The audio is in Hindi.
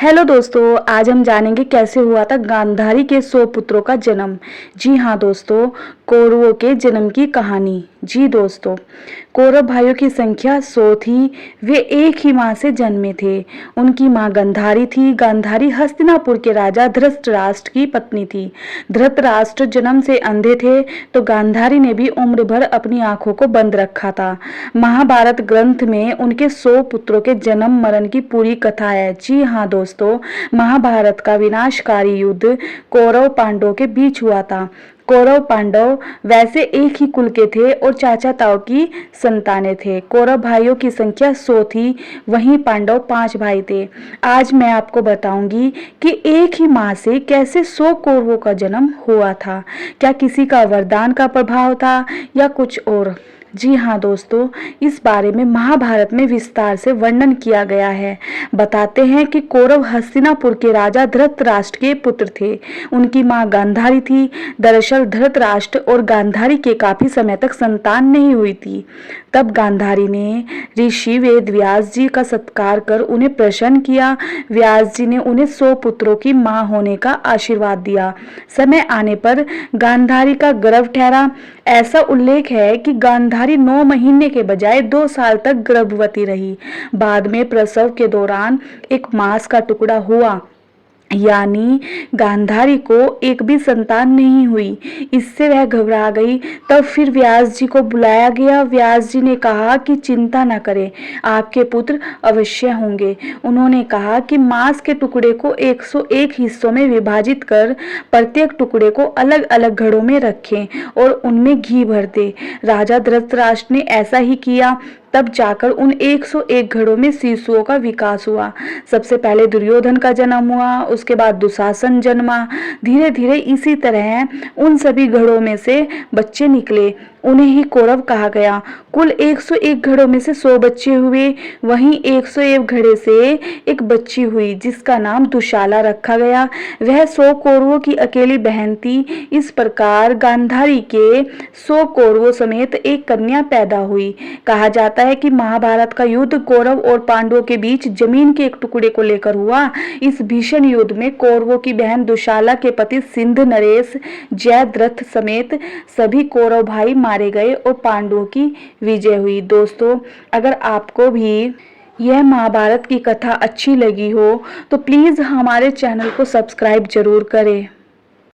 हेलो दोस्तों, आज हम जानेंगे कैसे हुआ था गांधारी के 100 पुत्रों का जन्म। जी हाँ दोस्तों, कौरवों के जन्म की कहानी। जी दोस्तों, कौरव भाइयों की संख्या 100 थी। वे एक ही माँ से जन्मे थे। उनकी माँ गांधारी थी। गांधारी हस्तिनापुर के राजा धृतराष्ट्र की पत्नी थी। धृतराष्ट्र जन्म से अंधे थे, तो गांधारी ने भी उम्र भर अपनी आंखों को बंद रखा था। महाभारत ग्रंथ में उनके 100 पुत्रों के जन्म मरण की पूरी कथा है। जी हाँ दोस्तों, महाभारत का विनाशकारी युद्ध कौरव पांडवों के बीच हुआ था। कौरव पांडव वैसे एक ही कुल के थे और चाचा ताऊ की संतानें थे। कौरव भाइयों की संख्या 100 थी, वहीं पांडव 5 भाई थे। आज मैं आपको बताऊंगी कि एक ही माँ से कैसे 100 कौरवों का जन्म हुआ था। क्या किसी का वरदान का प्रभाव था या कुछ और? जी हाँ दोस्तों, इस बारे में महाभारत में विस्तार से वर्णन किया गया है। बताते हैं कि कौरव हस्तिनापुर के राजा धृतराष्ट्र के पुत्र थे। उनकी मां गांधारी थी। दरअसल धृतराष्ट्र और गांधारी के काफी समय तक संतान नहीं हुई थी। तब गांधारी ने ऋषि वेद व्यास जी का सत्कार कर उन्हें प्रसन्न किया। व्यास जी ने उन्हें 100 पुत्रों की मां होने का आशीर्वाद दिया। समय आने पर गांधारी का गर्भ ठहरा। ऐसा उल्लेख है कि गांधारी 9 महीने के बजाय 2 साल तक गर्भवती रही। बाद में प्रसव के दौरान एक मांस का टुकड़ा हुआ, यानी गांधारी को एक भी संतान नहीं हुई। इससे वह घबरा गई। तब फिर व्यास जी को बुलाया गया। व्यास जी ने कहा कि चिंता न करें, आपके पुत्र अवश्य होंगे। उन्होंने कहा कि मांस के टुकड़े को 101 हिस्सों में विभाजित कर प्रत्येक टुकड़े को अलग अलग घड़ों में रखें और उनमें घी भर दे। राजा धृतराष्ट्र ने ऐसा ही किया। तब जाकर उन 101 घड़ों में शिशुओं का विकास हुआ। सबसे पहले दुर्योधन का जन्म हुआ, उसके बाद दुशासन जन्मा। धीरे धीरे इसी तरह उन सभी घड़ों में से बच्चे निकले। उन्हें ही कौरव कहा गया। कुल 101 घड़ों में से 100 बच्चे हुए। वहीं 101 घड़े से एक बच्ची हुई जिसका नाम दुशाला रखा गया। वह 100 कौरवों की अकेली बहन थी। इस प्रकार गांधारी के 100 कौरवों समेत एक कन्या पैदा हुई। कहा जाता है कि महाभारत का युद्ध कौरव और पांडवों के बीच जमीन के एक टुकड़े को लेकर हुआ। इस भीषण युद्ध में कौरवों की बहन दुशाला के पति सिंध नरेश, जयद्रथ समेत सभी कौरव भाई मारे गए और पांडवों की विजय हुई। दोस्तों, अगर आपको भी यह महाभारत की कथा अच्छी लगी हो तो प्लीज हमारे चैनल को सब्सक्राइब जरूर करें।